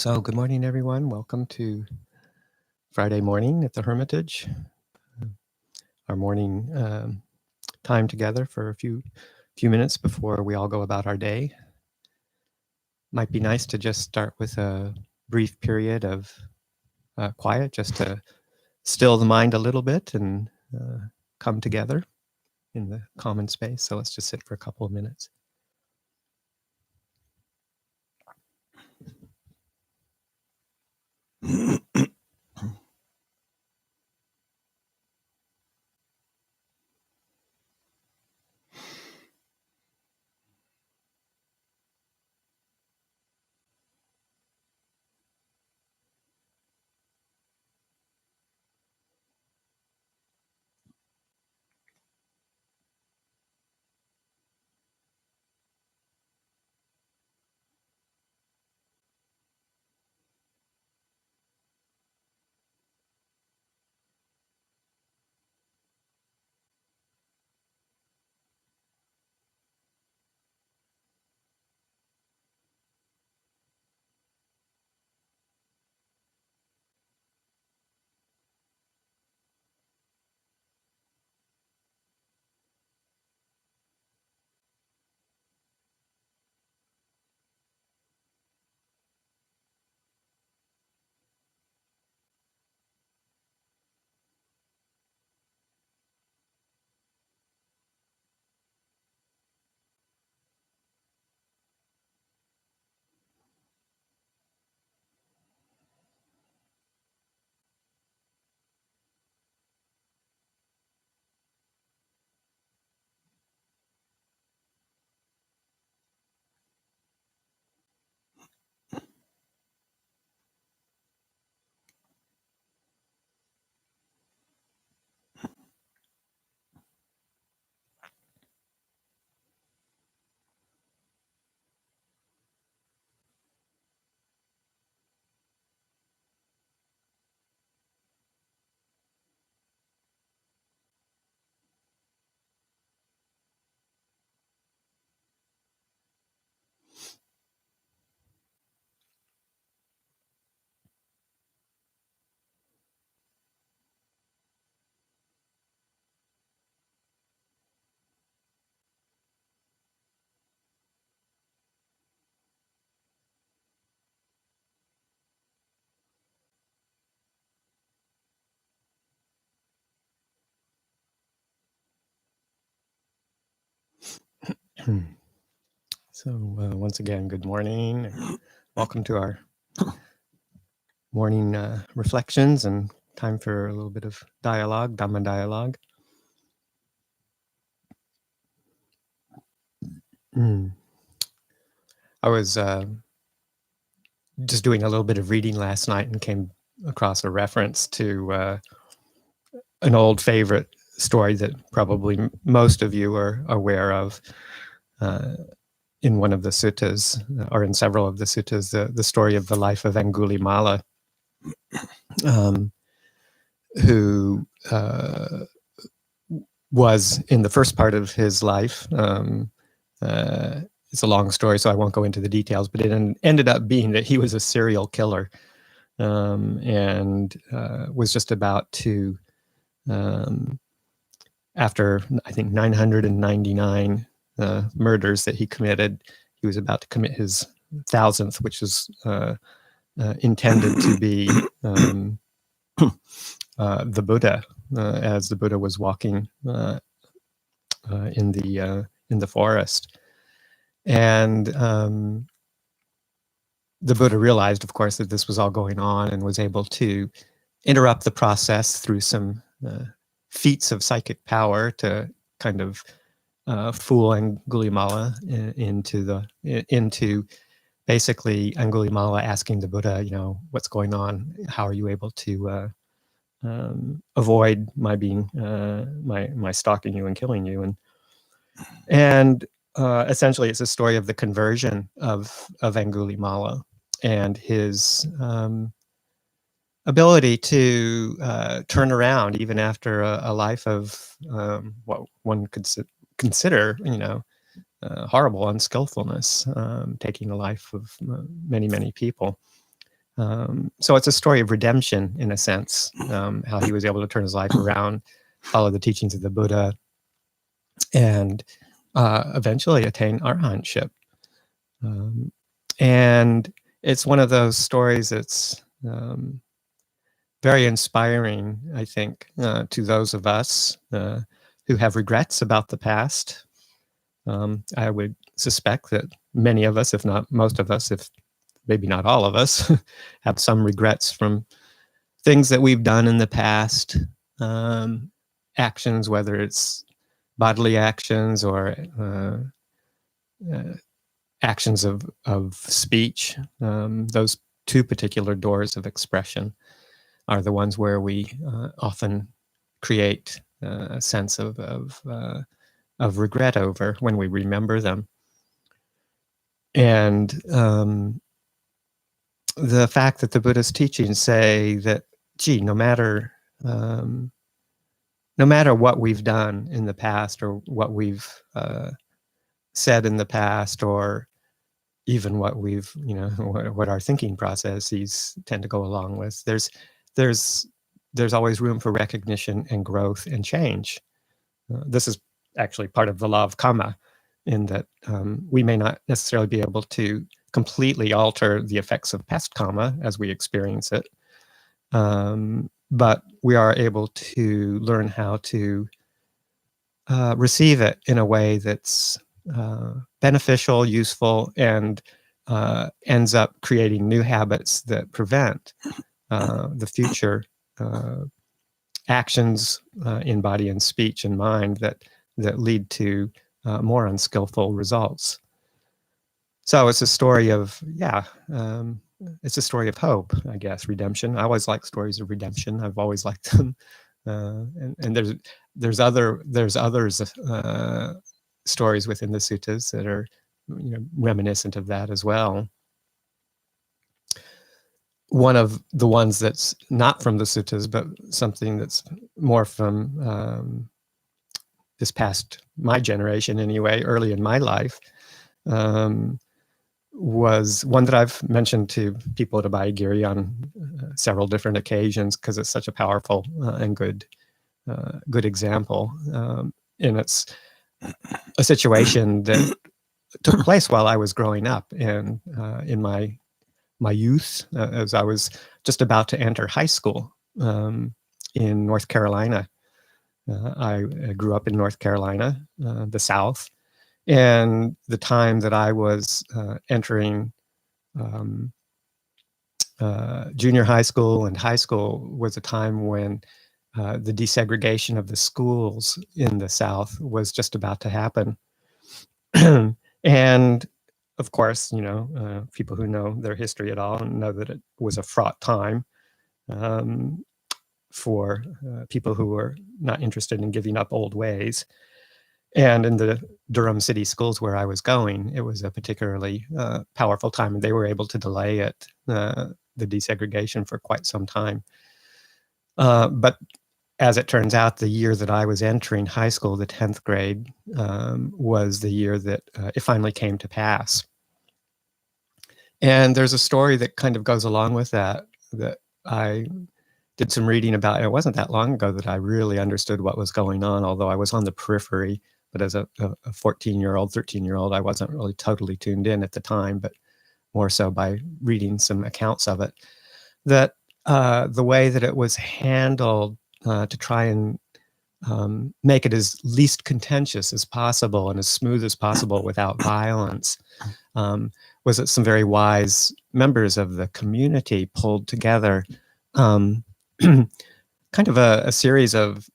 So good morning, everyone. Welcome to Friday morning at the Hermitage. Our morning time together for a few minutes before we all go about our day. Might be nice to just start with a brief period of quiet, just to still the mind a little bit and come together in the common space. So let's just sit for a couple of minutes. So once again, good morning. Welcome to our morning reflections and time for a little bit of dialogue, Dhamma dialogue. I was just doing a little bit of reading last night and came across a reference to an old favorite story that probably most of you are aware of in one of the suttas, or in several of the suttas, the story of the life of Angulimala, who was in the first part of his life. It's a long story, so I won't go into the details, but it ended up being that he was a serial killer and was just about to, after I think 999 murders that he committed, he was about to commit his 1000th, which is intended to be the Buddha, as the Buddha was walking in the forest. And the Buddha realized, of course, that this was all going on and was able to interrupt the process through some feats of psychic power to kind of fool Angulimala into basically Angulimala asking the Buddha, what's going on? How are you able to avoid my being my stalking you and killing you? And essentially, it's a story of the conversion of Angulimala and his ability to turn around even after a life of what one could consider, horrible unskillfulness, taking the life of many, many people. So it's a story of redemption, in a sense, how he was able to turn his life around, follow the teachings of the Buddha, and eventually attain arahantship. And it's one of those stories that's very inspiring, I think, to those of us who have regrets about the past. I would suspect that many of us, if not most of us, if maybe not all of us, have some regrets from things that we've done in the past, actions, whether it's bodily actions or actions of speech. Those two particular doors of expression are the ones where we often create a sense of regret over when we remember them. And the fact that the Buddha's teachings say that, gee, no matter what we've done in the past, or what we've said in the past, or even what we've, what our thinking processes tend to go along with, there's always room for recognition and growth and change. This is actually part of the law of karma, in that we may not necessarily be able to completely alter the effects of past karma as we experience it, but we are able to learn how to receive it in a way that's beneficial, useful, and ends up creating new habits that prevent the future actions in body and speech and mind that lead to more unskillful results. So it's a story of, it's a story of hope, I guess, redemption. I always like stories of redemption. I've always liked them. And there's others stories within the suttas that are reminiscent of that as well. One of the ones that's not from the suttas, but something that's more from this past my generation anyway, early in my life, was one that I've mentioned to people at Abhayagiri on several different occasions, because it's such a powerful and good example. And it's a situation that took place while I was growing up, and in my youth, as I was just about to enter high school in North Carolina. I grew up in North Carolina, the South, and the time that I was entering junior high school and high school was a time when the desegregation of the schools in the South was just about to happen. And of course, people who know their history at all know that it was a fraught time for people who were not interested in giving up old ways. And in the Durham City schools where I was going, it was a particularly powerful time, and they were able to delay it, the desegregation, for quite some time. But as it turns out, the year that I was entering high school, the 10th grade, was the year that it finally came to pass. And there's a story that kind of goes along with that I did some reading about. It wasn't that long ago that I really understood what was going on, although I was on the periphery. But as a 14-year-old, 13-year-old, I wasn't really totally tuned in at the time, but more so by reading some accounts of it, that the way that it was handled to try and make it as least contentious as possible and as smooth as possible without violence, was that some very wise members of the community pulled together kind of a series of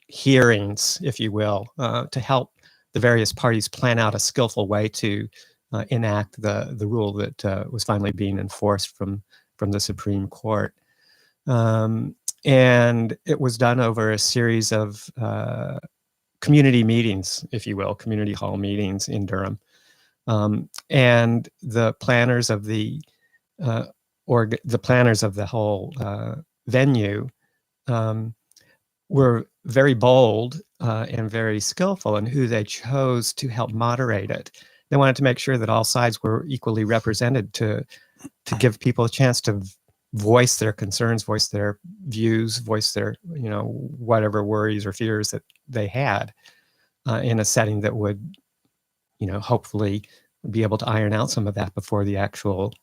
hearings, if you will, to help the various parties plan out a skillful way to enact the rule that was finally being enforced from the Supreme Court. And it was done over a series of community meetings, if you will, community hall meetings in Durham. And the planners of the whole venue were very bold and very skillful in who they chose to help moderate it. They wanted to make sure that all sides were equally represented to give people a chance to voice their concerns, voice their views, voice their, whatever worries or fears that they had in a setting that would, hopefully be able to iron out some of that before the actual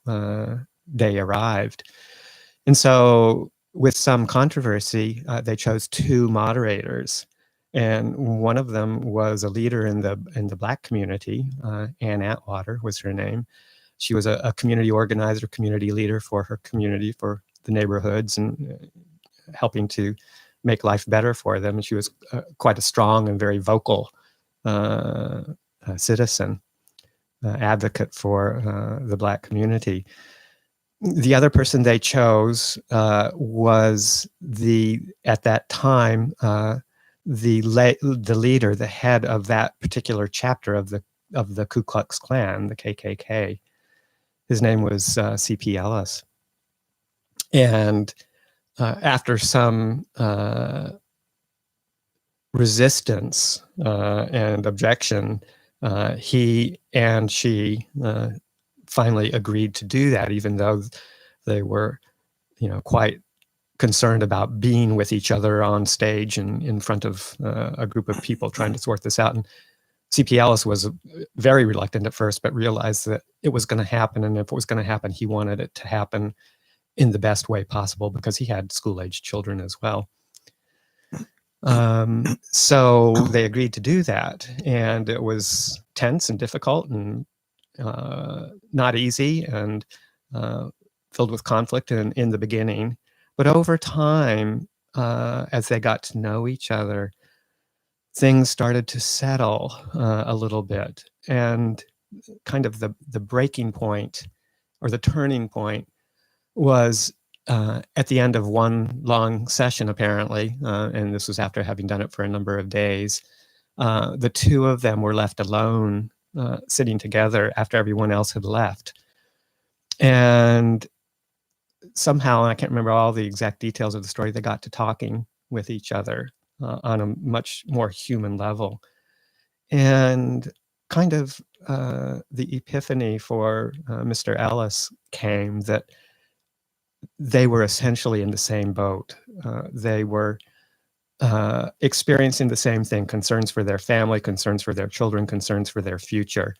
day arrived. And so with some controversy, they chose 2 moderators. And one of them was a leader in the Black community. Ann Atwater was her name. She was a community organizer, community leader for her community, for the neighborhoods, and helping to make life better for them. And she was quite a strong and very vocal citizen, advocate for the Black community. The other person they chose was at that time, the leader, the head of that particular chapter of the Ku Klux Klan, the KKK. His name was C.P. Ellis. And after some resistance and objection, he and she finally agreed to do that, even though they were, quite concerned about being with each other on stage and in front of a group of people trying to sort this out. And C.P. Ellis was very reluctant at first, but realized that it was going to happen. And if it was going to happen, he wanted it to happen in the best way possible, because he had school-aged children as well. So they agreed to do that. And it was tense and difficult and not easy, and filled with conflict in the beginning. But over time, as they got to know each other, things started to settle a little bit. And kind of the breaking point, or the turning point, was at the end of one long session, apparently, and this was after having done it for a number of days. The 2 of them were left alone, sitting together after everyone else had left. And somehow, and I can't remember all the exact details of the story, they got to talking with each other on a much more human level. And kind of the epiphany for Mr. Ellis came that they were essentially in the same boat. They were experiencing the same thing: concerns for their family, concerns for their children, concerns for their future,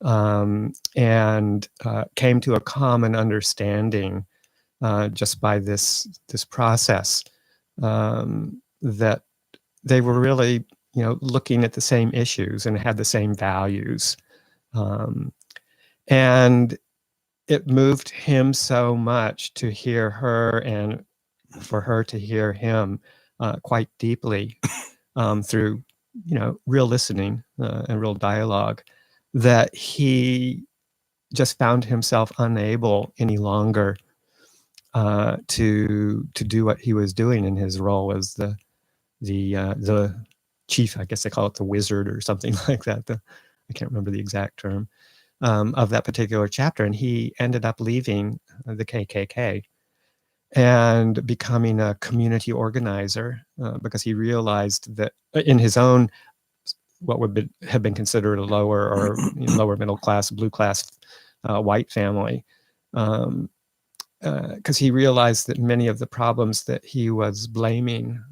and came to a common understanding just by this process, that they were really, looking at the same issues and had the same values. And it moved him so much to hear her, and for her to hear him quite deeply through, real listening and real dialogue, that he just found himself unable any longer to do what he was doing in his role as the chief. I guess they call it the wizard or something like that. I can't remember the exact term of that particular chapter. And he ended up leaving the KKK and becoming a community organizer because he realized that in his own, what would have been considered a lower or lower middle class, blue class white family, because he realized that many of the problems that he was blaming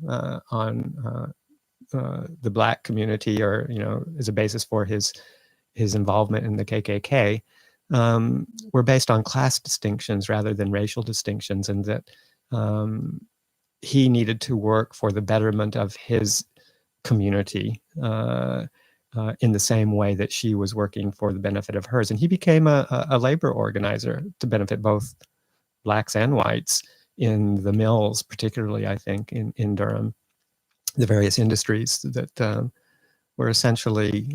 on the Black community, or as a basis for his involvement in the KKK, were based on class distinctions rather than racial distinctions, and that he needed to work for the betterment of his community in the same way that she was working for the benefit of hers. And he became a labor organizer to benefit both Blacks and whites in the mills, particularly, I think, in Durham, the various industries that were essentially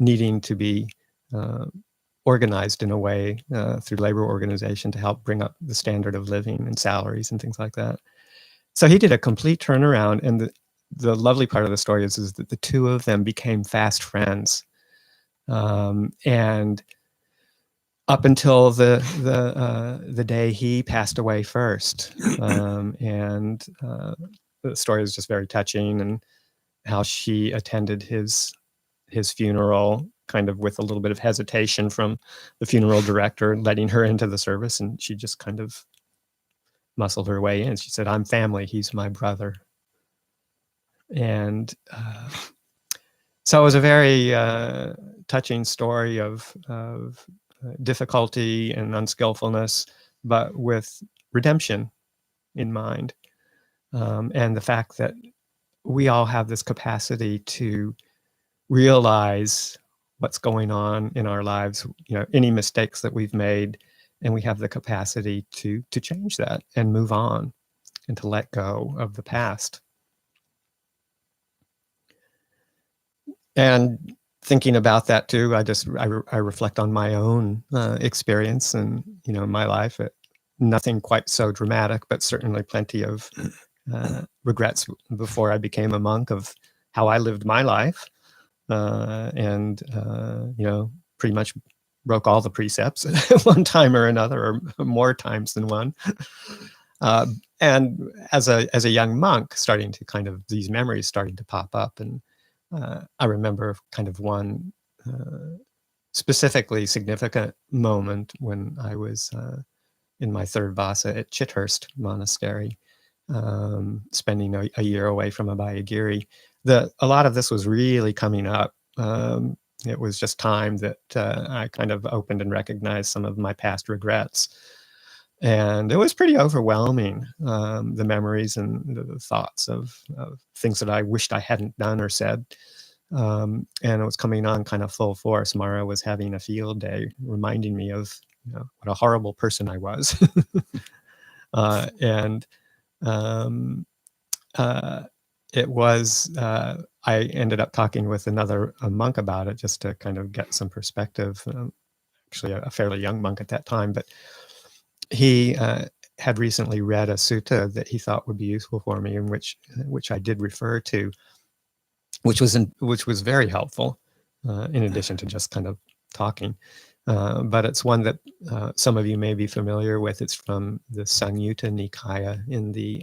needing to be organized in a way through labor organization to help bring up the standard of living and salaries and things like that. So he did a complete turnaround, and the lovely part of the story is that the 2 of them became fast friends, and up until the day he passed away first. And the story is just very touching, and how she attended his funeral kind of with a little bit of hesitation from the funeral director letting her into the service, and she just kind of muscled her way in. She said, "I'm family. He's my brother." And so it was a very touching story of difficulty and unskillfulness, but with redemption in mind. And the fact that we all have this capacity to realize what's going on in our lives, any mistakes that we've made, and we have the capacity to change that and move on and to let go of the past. And thinking about that too, I reflect on my own experience and my life. Nothing quite so dramatic, but certainly plenty of regrets before I became a monk of how I lived my life, and pretty much broke all the precepts at one time or another, or more times than one. And as a young monk, starting to these memories starting to pop up, and I remember kind of one specifically significant moment when I was in my third vasa at Chithurst Monastery, spending a year away from Abhayagiri. A lot of this was really coming up. It was just time that I kind of opened and recognized some of my past regrets. And it was pretty overwhelming, the memories and the thoughts of things that I wished I hadn't done or said. And it was coming on kind of full force. Mara was having a field day, reminding me of what a horrible person I was. And it was, I ended up talking with a monk about it just to kind of get some perspective. Actually, a fairly young monk at that time, but he had recently read a sutta that he thought would be useful for me, and which I did refer to, which was very helpful, in addition to just kind of talking. But it's one that some of you may be familiar with. It's from the Samyutta Nikaya in the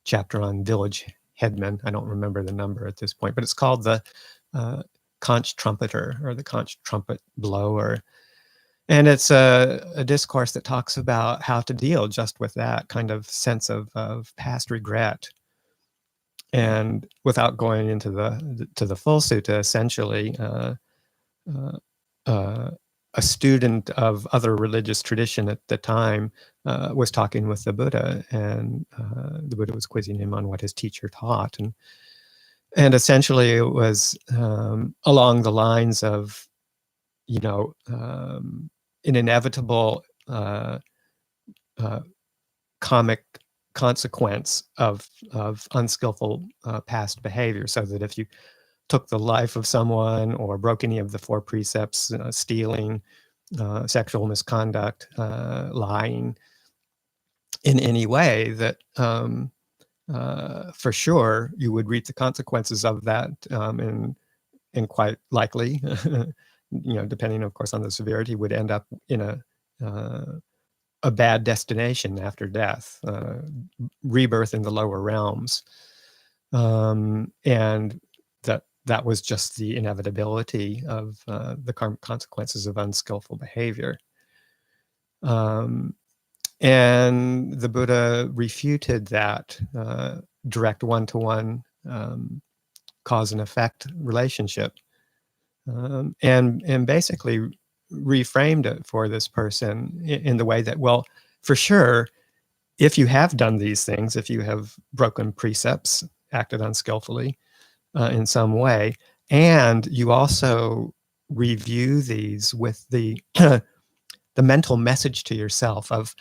chapter on village headmen. I don't remember the number at this point, but it's called the conch trumpeter, or the conch trumpet blower. And it's a discourse that talks about how to deal just with that kind of sense of past regret. And without going into the full sutta, essentially, a student of other religious tradition at the time was talking with the Buddha, and the Buddha was quizzing him on what his teacher taught, and essentially it was along the lines of, an inevitable comic consequence of unskillful past behavior, so that if you took the life of someone or broke any of the 4 precepts, stealing, sexual misconduct, lying, in any way, that for sure you would reap the consequences of that, and quite likely, depending, of course, on the severity, would end up in a bad destination after death, rebirth in the lower realms, and that was just the inevitability of the consequences of unskillful behavior. And the Buddha refuted that direct one-to-one cause and effect relationship, and basically reframed it for this person in the way that, well, for sure, if you have done these things, if you have broken precepts, acted unskillfully in some way, and you also review these with the the mental message to yourself of,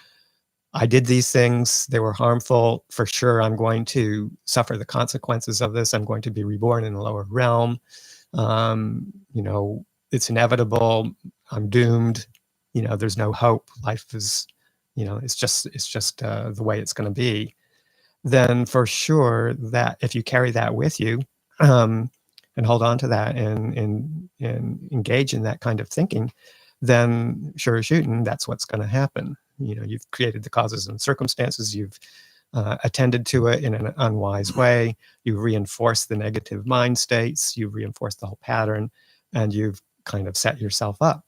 I did these things, they were harmful, for sure I'm going to suffer the consequences of this, I'm going to be reborn in the lower realm, it's inevitable, I'm doomed, there's no hope, life is, it's just the way it's going to be. Then for sure, that if you carry that with you, and hold on to that, and engage in that kind of thinking, then sure as shooting, that's what's going to happen. You've created the causes and circumstances, you've attended to it in an unwise way, you've reinforced the negative mind states, you've reinforced the whole pattern, and you've kind of set yourself up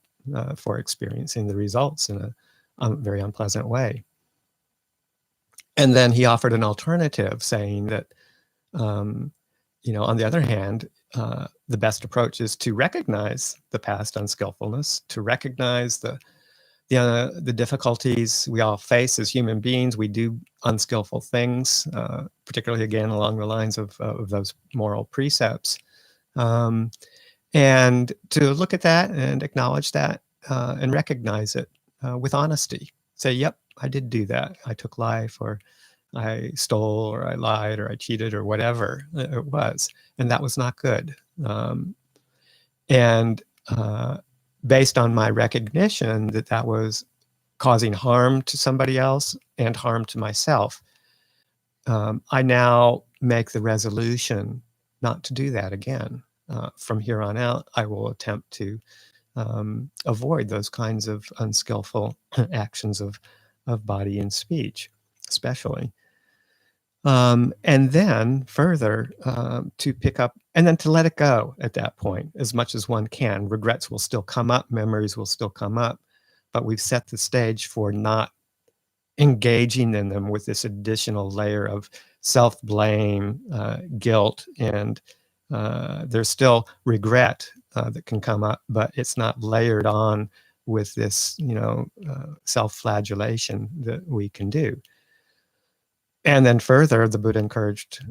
for experiencing the results in a very unpleasant way. And then he offered an alternative, saying that, on the other hand, the best approach is to recognize the past unskillfulness, to recognize the difficulties we all face as human beings. We do unskillful things, particularly again along the lines of those moral precepts, and to look at that and acknowledge that and recognize it with honesty. Say, yep, I did do that. I took life, or I stole, or I lied, or I cheated, or whatever it was, and that was not good. And based on my recognition that that was causing harm to somebody else and harm to myself, I now make the resolution not to do that again. From here on out, I will attempt to avoid those kinds of unskillful actions of body and speech, especially. And then further, to pick up and then to let it go at that point as much as one can. Regrets will still come up, memories will still come up, but we've set the stage for not engaging in them with this additional layer of self-blame, guilt, and there's still regret that can come up, but it's not layered on with this, self-flagellation that we can do. And then further, the Buddha encouraged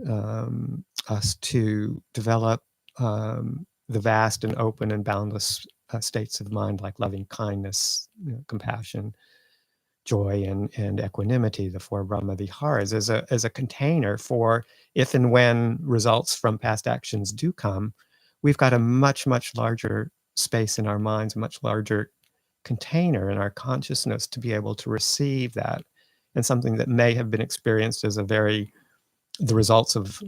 us to develop the vast and open and boundless states of mind, like loving kindness, compassion, joy, and equanimity, the four Brahma Viharas, as a container for if and when results from past actions do come. We've got a much, much larger space in our minds, a much larger container in our consciousness to be able to receive that. And something that may have been experienced as the results of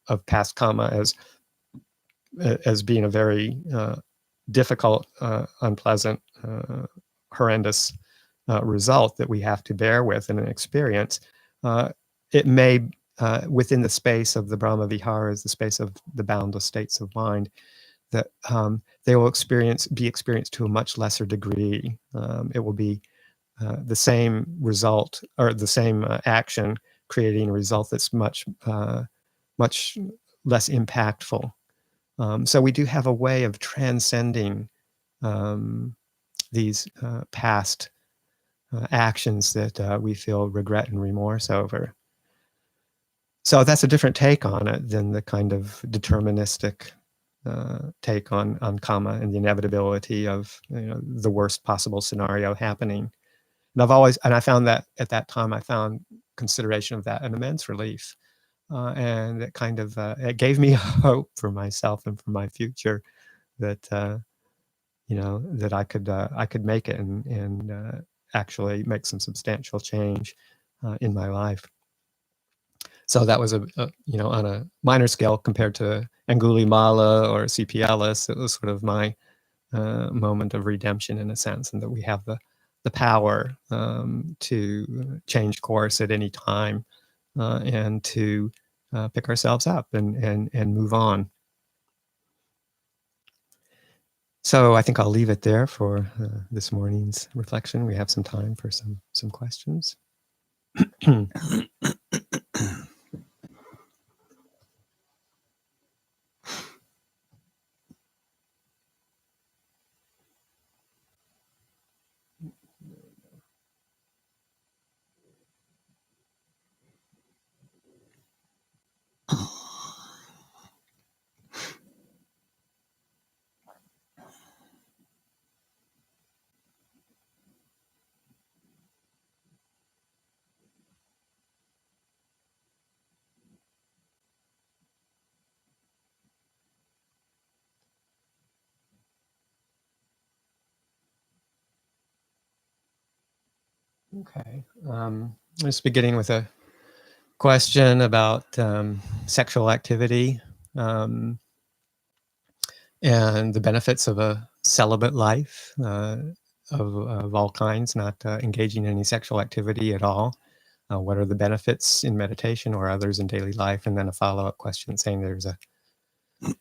of past karma as being a very difficult, unpleasant, horrendous result that we have to bear with in an experience. It may, within the space of the Brahma Viharas, the space of the boundless states of mind, that they will be experienced to a much lesser degree. It will be the same result, or the same action, creating a result that's much less impactful. So we do have a way of transcending these past actions that we feel regret and remorse over. So that's a different take on it than the kind of deterministic take on karma and the inevitability of the worst possible scenario happening. And I found that at that time, I found consideration of that an immense relief. And it kind of, it gave me hope for myself and for my future that, that I could make it and actually make some substantial change in my life. So that was on a minor scale compared to Angulimala or C.P. Ellis. It was sort of my moment of redemption in a sense, and that we have the power to change course at any time and to pick ourselves up and move on. So I think I'll leave it there for this morning's reflection. We have some time for some questions. Okay. Just beginning with a question about sexual activity and the benefits of a celibate life of all kinds, not engaging in any sexual activity at all. What are the benefits in meditation or others in daily life? And then a follow-up question saying there's a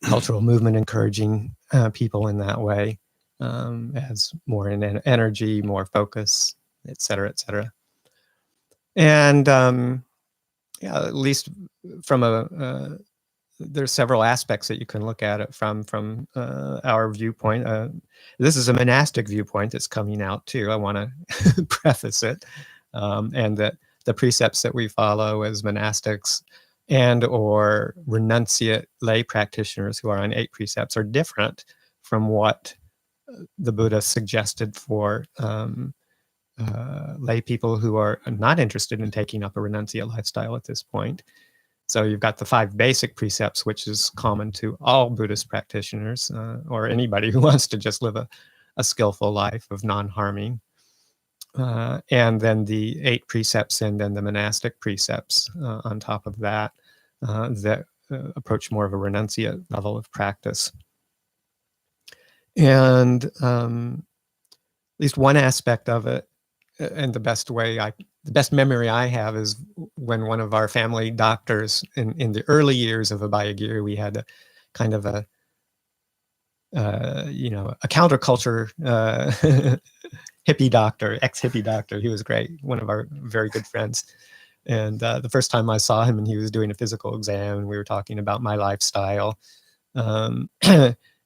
cultural movement encouraging people in that way as more in energy, more focus, et cetera, et cetera. And yeah, at least from there's several aspects that you can look at it from our viewpoint. This is a monastic viewpoint that's coming out too. I want to preface it, and that the precepts that we follow as monastics and or renunciate lay practitioners who are on 8 precepts are different from what the Buddha suggested for lay people who are not interested in taking up a renunciate lifestyle at this point. So you've got the 5 basic precepts, which is common to all Buddhist practitioners or anybody who wants to just live a skillful life of non-harming. And then the 8 precepts and then the monastic precepts on top of that that approach more of a renunciate level of practice. And at least one aspect of it, and the best memory I have is when one of our family doctors in the early years of Abhayagiri, we had a kind of a counterculture hippie doctor, ex-hippie doctor. He was great, one of our very good friends. And the first time I saw him and he was doing a physical exam and we were talking about my lifestyle,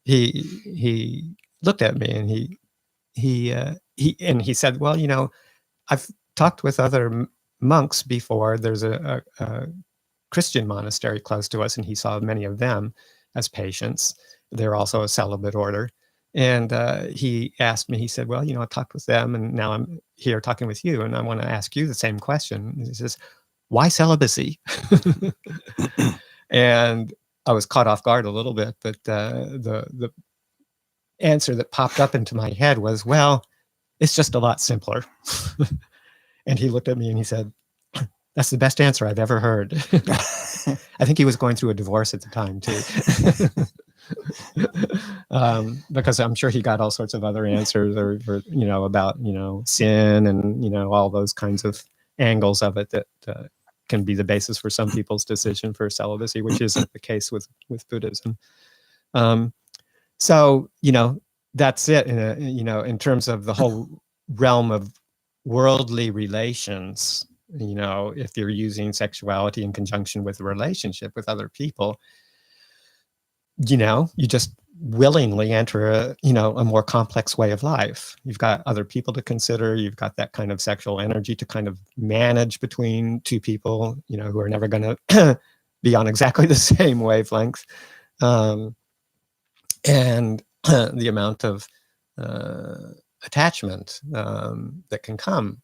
he looked at me and he said, well, I've talked with other monks before. There's a Christian monastery close to us, and he saw many of them as patients. They're also a celibate order. And he asked me, he said, well, I talked with them, and now I'm here talking with you, and I want to ask you the same question. He says, why celibacy? And I was caught off guard a little bit, but the answer that popped up into my head was, well, it's just a lot simpler. And he looked at me and he said, that's the best answer I've ever heard. I think he was going through a divorce at the time too. Because I'm sure he got all sorts of other answers or about, sin and, all those kinds of angles of it that can be the basis for some people's decision for celibacy, which isn't the case with Buddhism. So, that's it, in terms of the whole realm of worldly relations. If you're using sexuality in conjunction with a relationship with other people, you just willingly enter a more complex way of life. You've got other people to consider. You've got that kind of sexual energy to kind of manage between 2 people, who are never going to be on exactly the same wavelength. And the amount of attachment that can come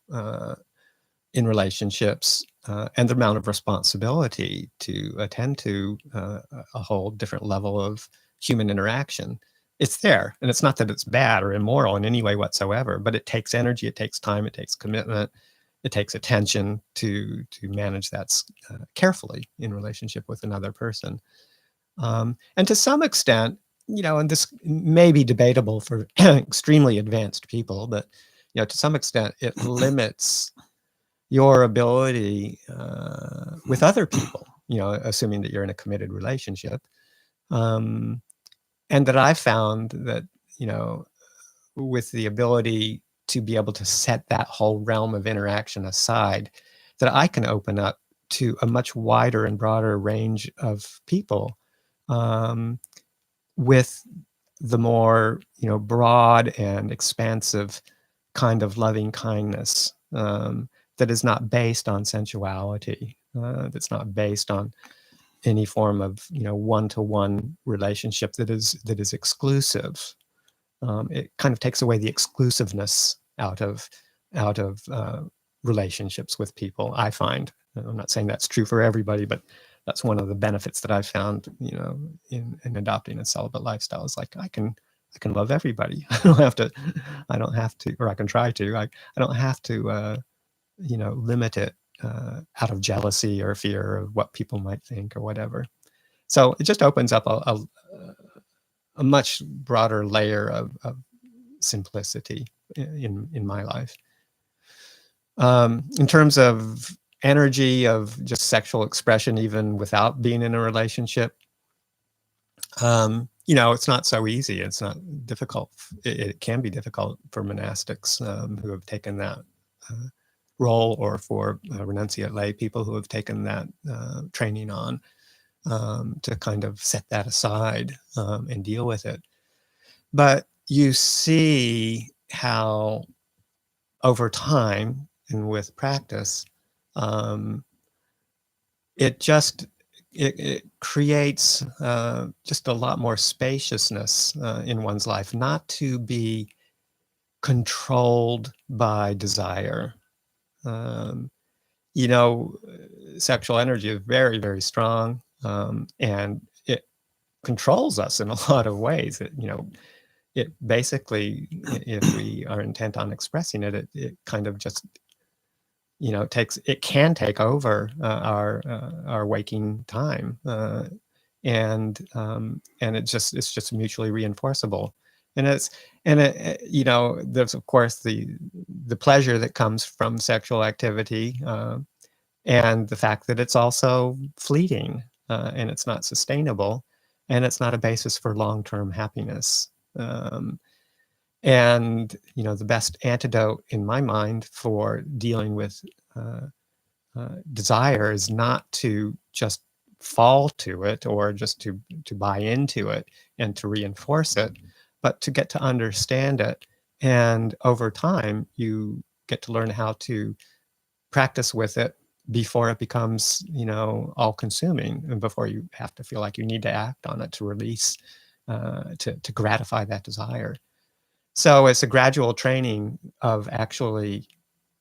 in relationships and the amount of responsibility to attend to a whole different level of human interaction. It's there, and it's not that it's bad or immoral in any way whatsoever, but it takes energy, it takes time, it takes commitment, it takes attention to manage that carefully in relationship with another person. And to some extent, and this may be debatable for extremely advanced people, but to some extent it limits your ability with other people, assuming that you're in a committed relationship. And that I found that, with the ability to be able to set that whole realm of interaction aside, that I can open up to a much wider and broader range of people with the more, broad and expansive kind of loving kindness that is not based on sensuality, that's not based on any form of, one-to-one relationship that is exclusive. It kind of takes away the exclusiveness out of relationships with people, I find. I'm not saying that's true for everybody, but that's one of the benefits that I've found, in adopting a celibate lifestyle, is like I can love everybody. I don't have to, or I can try to. I don't have to, limit it out of jealousy or fear of what people might think or whatever. So it just opens up a much broader layer of simplicity in my life. In terms of energy of just sexual expression, even without being in a relationship, it's not so easy. It's not difficult. It can be difficult for monastics who have taken that role, or for renunciate lay people who have taken that training on, to kind of set that aside and deal with it. But you see how over time and with practice, it creates just a lot more spaciousness in one's life, not to be controlled by desire. You know, sexual energy is very, very strong, and it controls us in a lot of ways. You know, it basically, if we are intent on expressing it, it kind of just, you know, it can take over our waking time, and it's just mutually reinforceable. And you know, there's of course the pleasure that comes from sexual activity, and the fact that it's also fleeting, and it's not sustainable, and it's not a basis for long-term happiness. And you know, the best antidote in my mind for dealing with desire is not to just fall to it, or just to buy into it and to reinforce it, but to get to understand it. And over time, you get to learn how to practice with it before it becomes, you know, all-consuming, and before you have to feel like you need to act on it to release, to gratify that desire. So it's a gradual training of actually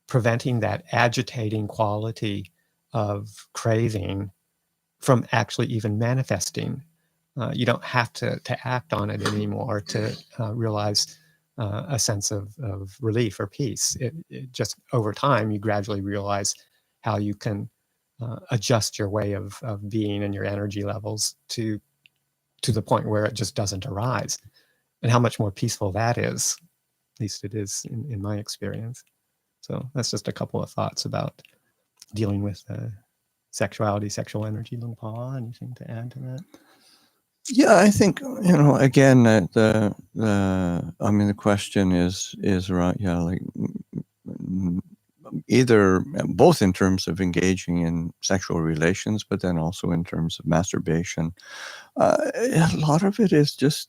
preventing that agitating quality of craving from actually even manifesting. You don't have to act on it anymore to realize a sense of relief or peace. It just, over time, you gradually realize how you can adjust your way of being and your energy levels to the point where it just doesn't arise, and how much more peaceful that is. At least it is in my experience. So that's just a couple of thoughts about dealing with sexuality, sexual energy. Luang Pa, anything to add to that? Yeah, I think, you know, again, I mean, the question is around, yeah, like either both in terms of engaging in sexual relations, but then also in terms of masturbation. A lot of it is just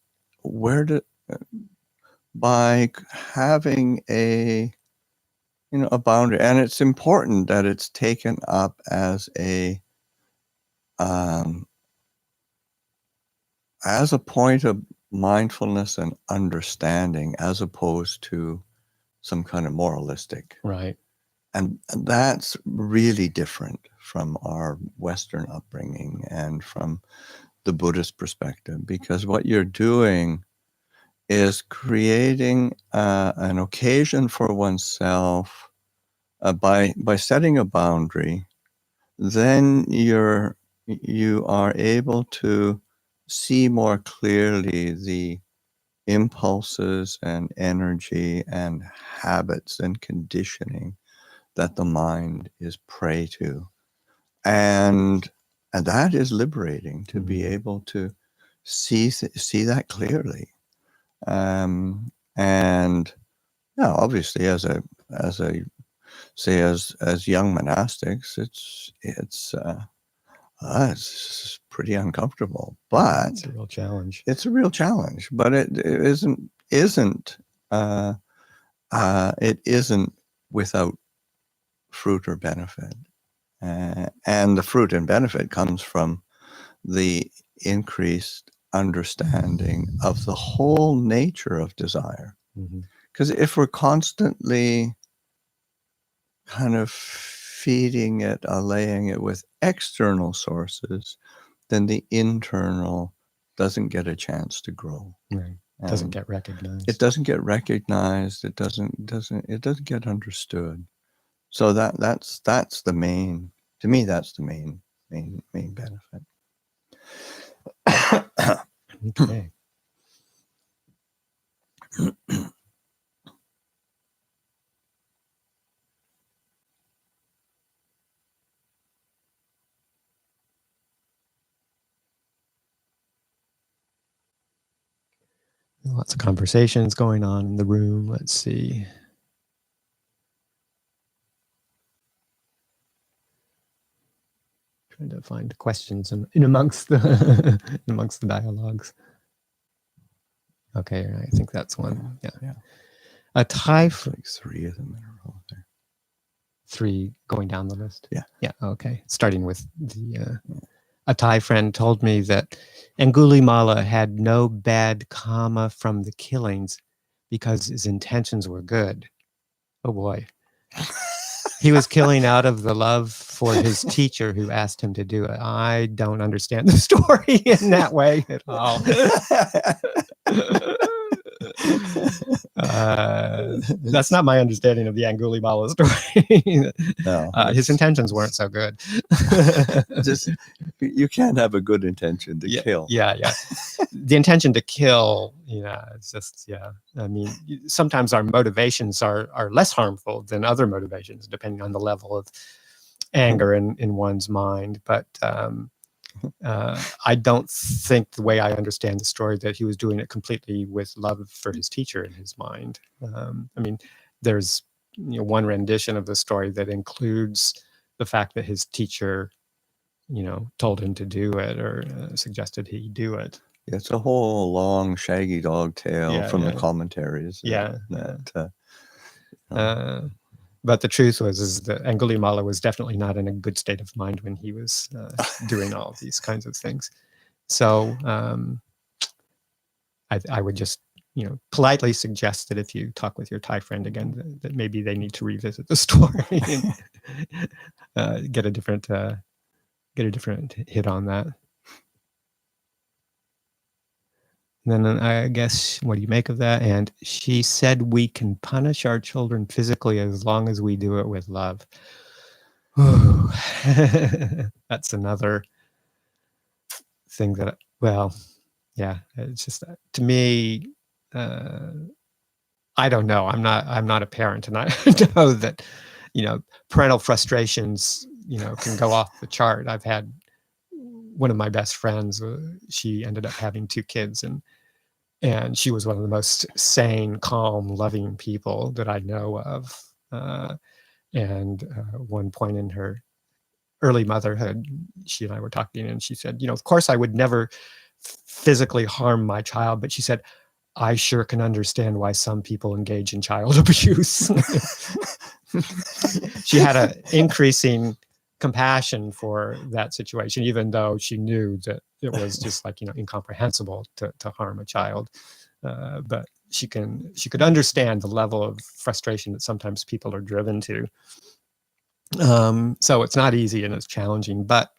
by having a boundary, and it's important that it's taken up as a point of mindfulness and understanding, as opposed to some kind of moralistic. Right. And that's really different from our Western upbringing and from the Buddhist perspective, because what you're doing is creating an occasion for oneself by setting a boundary. Then you are able to see more clearly the impulses and energy and habits and conditioning that the mind is prey to. And that is liberating, to be able to see that clearly. And yeah, obviously as young monastics, it's pretty uncomfortable, but it's a real challenge. It's a real challenge, but it isn't without fruit or benefit. And the fruit and benefit comes from the increased understanding of the whole nature of desire. Because if we're constantly kind of feeding it, allaying it with external sources, then the internal doesn't get a chance to grow. Right. Doesn't get recognized. It doesn't get recognized. It doesn't get understood. So that's the main, to me, that's the main benefit. Okay. Lots of conversations going on in the room. Let's see. trying to find questions in amongst the in amongst the dialogues. Okay, I think that's one. Yeah. A Thai like 3 of them in a row there. 3 going down the list. Yeah. Okay. Starting with the a Thai friend told me that Angulimala had no bad karma from the killings because his intentions were good. Oh boy. He was killing out of the love for his teacher who asked him to do it. I don't understand the story in that way at all. That's not my understanding of the Angulimala story. No, his intentions weren't so good. Just you can't have a good intention to kill. Yeah. The intention to kill, it's just, I mean, sometimes our motivations are less harmful than other motivations, depending on the level of anger in one's mind. But I don't think, the way I understand the story, that he was doing it completely with love for his teacher in his mind. I mean, there's one rendition of the story that includes the fact that his teacher, told him to do it or suggested he do it. It's a whole long shaggy dog tale from the commentaries. But the truth is that Angulimala was definitely not in a good state of mind when he was doing all of these kinds of things. So I would just, politely suggest that if you talk with your Thai friend again, that maybe they need to revisit the story and get a different hit on that. And then I guess, what do you make of that? And she said we can punish our children physically as long as we do it with love. That's another thing that, it's just, to me, I don't know. I'm not a parent, and I know that, parental frustrations, can go off the chart. I've had one of my best friends, she ended up having 2 kids, and she was one of the most sane, calm, loving people that I know of. And one point in her early motherhood, she and I were talking, and she said, of course I would never physically harm my child, but she said, I sure can understand why some people engage in child abuse. She had an increasing compassion for that situation, even though she knew that it was just incomprehensible to harm a child. But she could understand the level of frustration that sometimes people are driven to. So it's not easy and it's challenging, but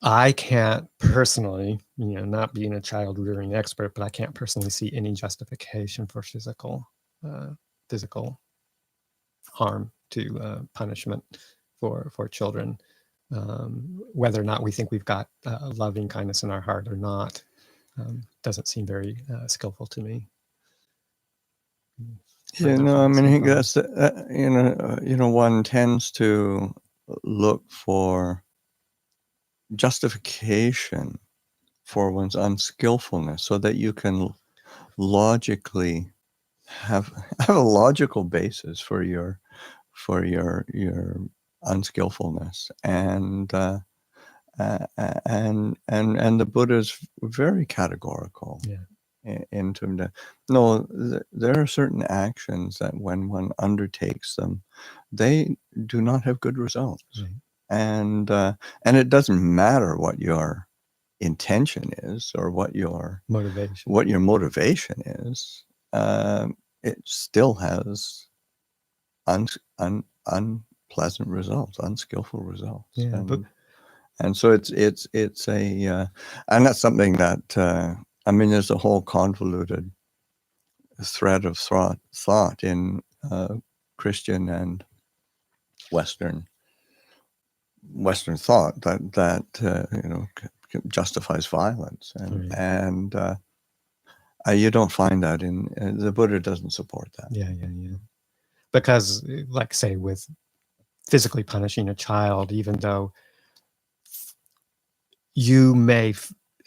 I can't personally, not being a child rearing expert, but I can't personally see any justification for physical harm to punishment for children, whether or not we think we've got loving kindness in our heart or not. Doesn't seem very skillful to me. I think that's one tends to look for justification for one's unskillfulness, so that you can logically have a logical basis for your unskillfulness, and the Buddha's very categorical. Into that. No, there are certain actions that when one undertakes them, they do not have good results. And it doesn't matter what your intention is or what your motivation is. It still has unpleasant results, unskillful results. And so it's a and that's something that there's a whole convoluted thread of thought in Christian and Western thought that justifies violence, and you don't find that in the Buddha. Doesn't support that. Yeah. Because, like, say, with physically punishing a child, even though you may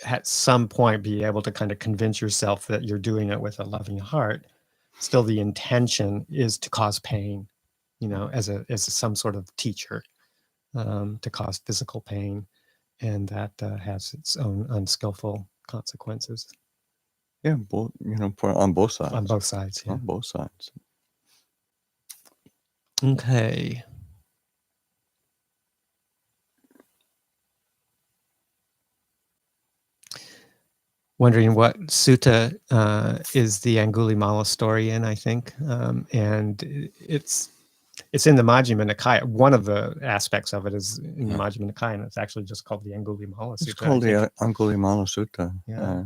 at some point be able to kind of convince yourself that you're doing it with a loving heart, still the intention is to cause pain, as some sort of teacher. to cause physical pain, and that has its own unskillful consequences. Yeah, on both sides. On both sides, yeah. On both sides. Okay. Wondering what sutta is the Angulimala story in, I think. And it's in the Majjhima Nikaya. One of the aspects of it is in the Majjhima Nikaya, and it's actually just called the Angulimala Sutta. It's called the Angulimala Sutta. Yeah.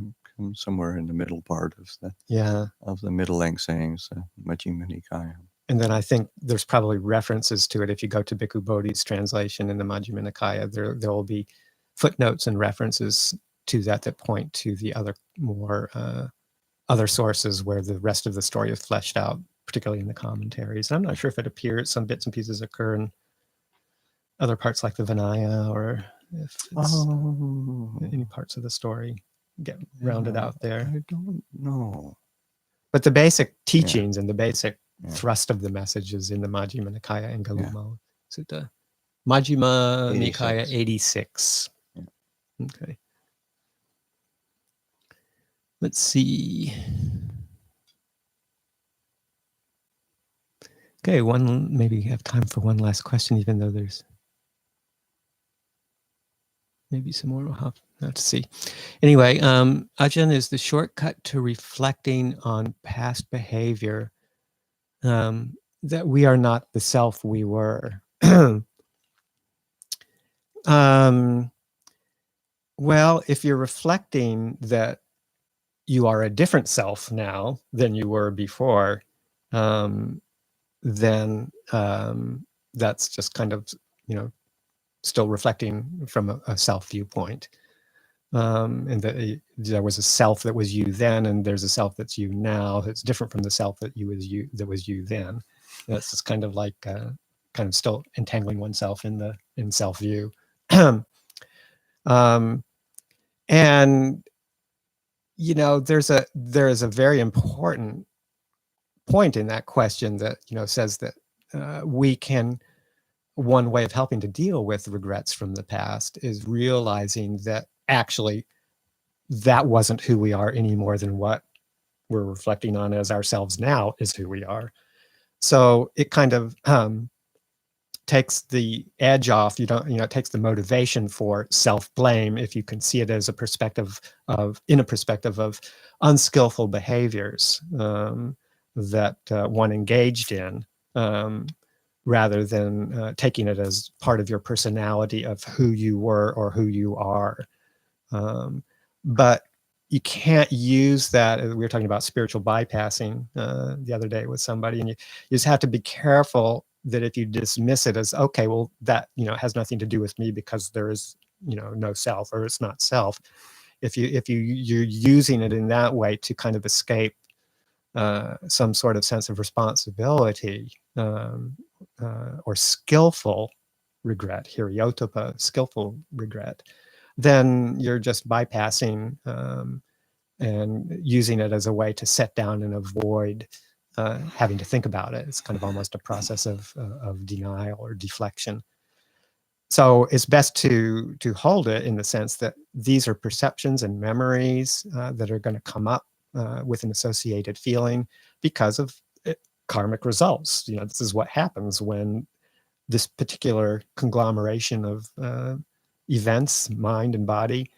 Somewhere in the middle part of the middle length sayings, Majjhima Nikaya. And then I think there's probably references to it. If you go to Bhikkhu Bodhi's translation in the Majjhima Nikaya, there will be footnotes and references to that point to the other more other sources where the rest of the story is fleshed out, particularly in the commentaries. I'm not sure if it appears, some bits and pieces occur in other parts like the Vinaya, or if it's any parts of the story get rounded out there. I don't know. But the basic teachings and the basic thrust of the message is in the Majjhima Nikaya and Angulimala Sutta. Majjhima Nikaya 86. Yeah. Okay. Let's see. Okay, maybe have time for one last question, even though there's maybe some more. We'll have to see. Anyway, Ajahn, is the shortcut to reflecting on past behavior that we are not the self we were. Well, if you're reflecting that you are a different self now than you were before, then that's just kind of, still reflecting from a self viewpoint. And that there was a self that was you then, and there's a self that's you now that's different from the self that was you then. That's just kind of like kind of still entangling oneself in self view. And there is a very important point in that question that says that one way of helping to deal with regrets from the past is realizing that actually that wasn't who we are any more than what we're reflecting on as ourselves now is who we are. So it kind of takes the edge off. It takes the motivation for self-blame if you can see it as in a perspective of unskillful behaviors that one engaged in, rather than taking it as part of your personality of who you were or who you are. But you can't use that. We were talking about spiritual bypassing the other day with somebody, and you just have to be careful that if you dismiss it as, okay, well, that has nothing to do with me because there is no self, or it's not self. If you're using it in that way to kind of escape some sort of sense of responsibility, or skillful regret, hiriyottapa, skillful regret, then you're just bypassing and using it as a way to set down and avoid having to think about it. It's kind of almost a process of denial or deflection. So it's best to hold it in the sense that these are perceptions and memories that are going to come up with an associated feeling because of karmic results. This is what happens when this particular conglomeration of events, mind and body,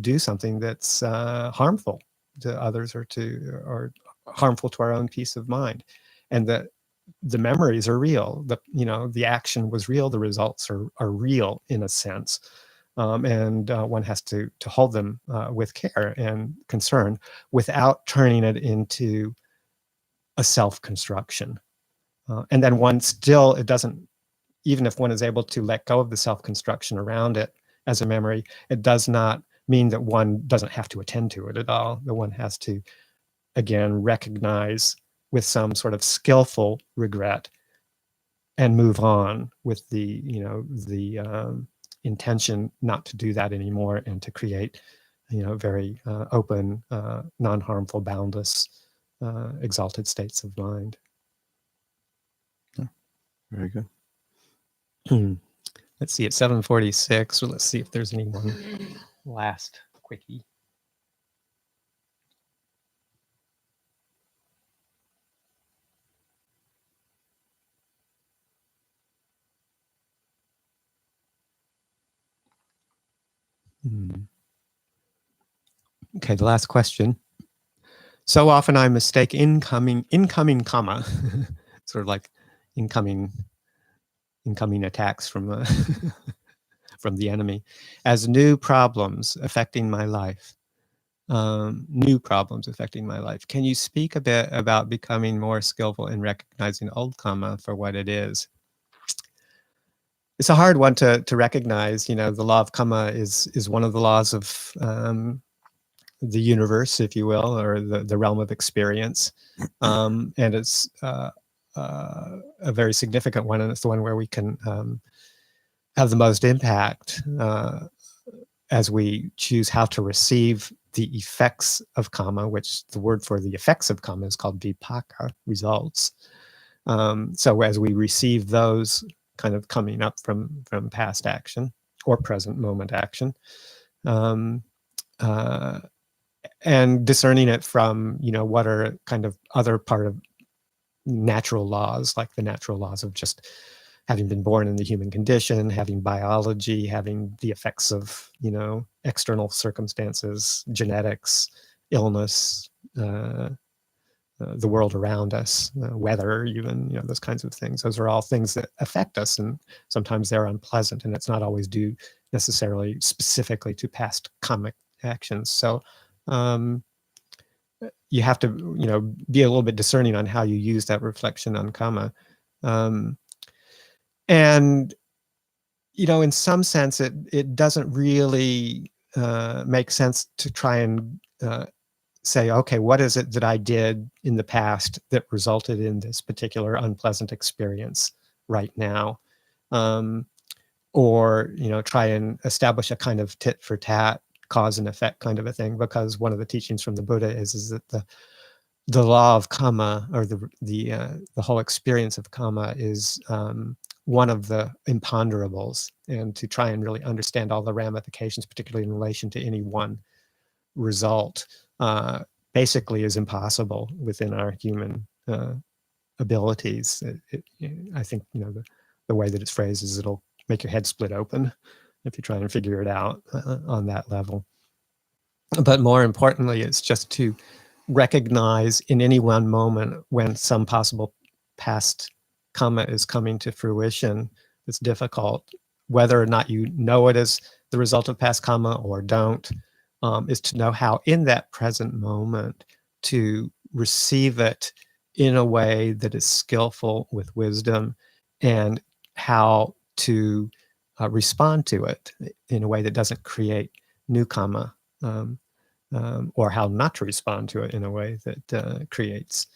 do something that's harmful to others or harmful to our own peace of mind, and that the memories are real. The action was real. The results are real in a sense, and one has to hold them with care and concern without turning it into a self-construction. And then it doesn't. Even if one is able to let go of the self-construction around it as a memory, it does not mean that one doesn't have to attend to it at all. That one has to, again, recognize with some sort of skillful regret and move on with the intention not to do that anymore, and to create very open, non-harmful, boundless, exalted states of mind. Yeah, very good. Let's see, it's 7:46. So let's see if there's any one last quickie. Okay, the last question. So often I mistake incoming comma, sort of like incoming attacks from from the enemy, as new problems affecting my life. New problems affecting my life. Can you speak a bit about becoming more skillful in recognizing old karma for what it is? It's a hard one to recognize. You know, the law of karma is one of the laws of the universe, if you will, or the realm of experience, and it's a very significant one, and it's the one where we can have the most impact as we choose how to receive the effects of karma, which the word for the effects of karma is called vipaka, results. So as we receive those kind of coming up from past action or present moment action, and discerning it from, you know, what are kind of other part of natural laws, like the natural laws of just having been born in the human condition, having biology, having the effects of, you know, external circumstances, genetics, illness, the world around us, weather, even, you know, those kinds of things. Those are all things that affect us, and sometimes they're unpleasant, and it's not always due necessarily specifically to past karmic actions. So you have to, you know, be a little bit discerning on how you use that reflection on karma. And, you know, in some sense, it doesn't really make sense to try and say, okay, what is it that I did in the past that resulted in this particular unpleasant experience right now? Or, you know, try and establish a kind of tit for tat, cause and effect kind of a thing, because one of the teachings from the Buddha is that the law of karma, or the whole experience of karma, is one of the imponderables, and to try and really understand all the ramifications, particularly in relation to any one result, basically is impossible within our human abilities. I think, you know, the way that it's phrased is it'll make your head split open if you try and figure it out on that level. But more importantly, it's just to recognize in any one moment when some possible past karma is coming to fruition. It's difficult, whether or not you know it as the result of past karma or don't, is to know how in that present moment to receive it in a way that is skillful with wisdom, and how to respond to it in a way that doesn't create new karma, or how not to respond to it in a way that creates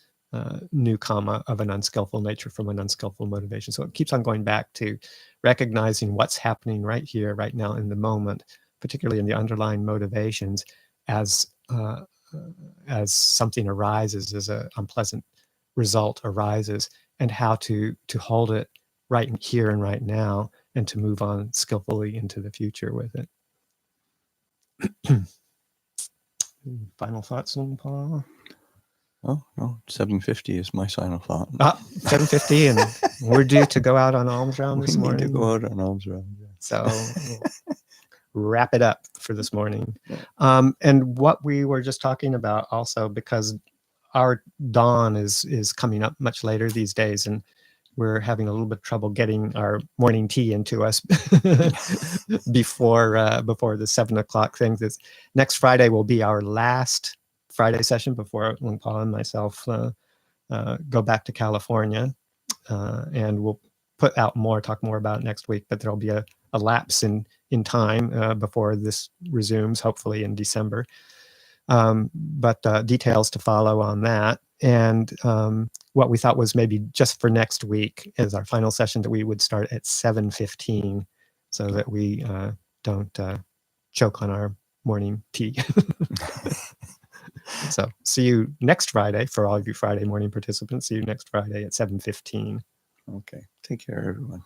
new karma of an unskillful nature from an unskillful motivation. So it keeps on going back to recognizing what's happening right here, right now in the moment, particularly in the underlying motivations, as something arises, as an unpleasant result arises, and how to hold it right here and right now, and to move on skillfully into the future with it. Final thoughts, Luang Por? Oh, no, 7:50 is my final thought. 7:50, and we're due to go out on alms round this morning. We need to go out on alms round. Yeah. So we'll wrap it up for this morning. And what we were just talking about also, because our dawn is coming up much later these days, and we're having a little bit of trouble getting our morning tea into us before the 7 o'clock thing. This next Friday will be our last Friday session before Luang Por and myself go back to California, and we'll put out more, talk more about it next week. But there'll be a lapse in time before this resumes, hopefully in December. But details to follow on that. And what we thought was maybe just for next week is our final session, that we would start at 7:15, so that we don't choke on our morning tea. So see you next Friday. For all of you Friday morning participants, see you next Friday at 7:15. Okay. Take care, everyone.